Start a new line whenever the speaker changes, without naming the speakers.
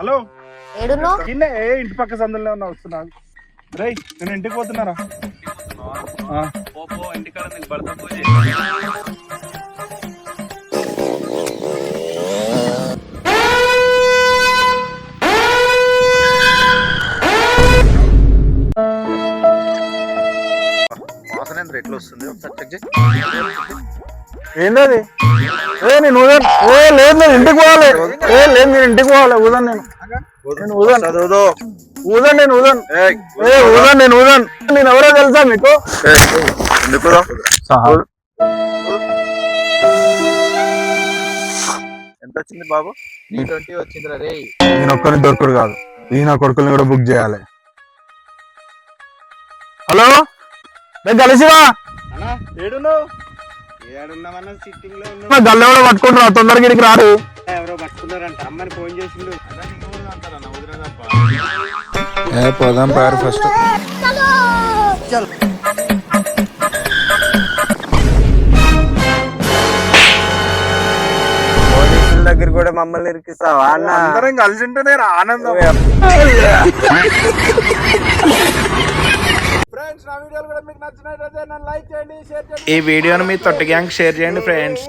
Hello
ఏడున్నావ్?
ఇంటి పక్క సందులో ఉన్నా, వస్తున్నా. రేయ్ నేను ఇంటికి పోతున్నారా?
ఇంటికాడ నీకు భర్త పూజ. వాసన ఎట్లా వస్తుంది ఒకసారి చెక్ చేయి.
ఏంటది? నేను ఊదన్. లేదు నేను ఇంటికి పోవాలి. లేదు నేను ఇంటికి పోవాలి. ఊదన్ నేను ఊదన్ ఊదన్ నేను ఊదన్ ఊదన్ నేను ఊదన్. నేను ఎవరో తెలుసా మీకు?
ఎంత వచ్చింది బాబు? 20 వచ్చిందిరా రే.
నేను ఒక్కరిని దొరకడు కాదు, ఈ నా కొడుకుని కూడా బుక్ చేయాలి. హలో నేను కలిసివా?
ఏడున్నామన్నా సిట్టింగ్ లో
గల్లె కూడా పట్టుకుంటారా? తొందరగా ఇక్కడికి రారు.
ఎవరో పట్టుకున్నారంట, అమ్మని ఫోన్ చేసిండు.
పోదాం పారు ఫస్ట్.
పోలీసుల దగ్గర కూడా మమ్మల్ని ఇరికిస్తావా అన్న?
అందరం కలిసి ఉంటేనే ఆనందం.
ఈ వీడియోని మీ తొట్టి గ్యాంగ్ షేర్ చేయండి ఫ్రెండ్స్.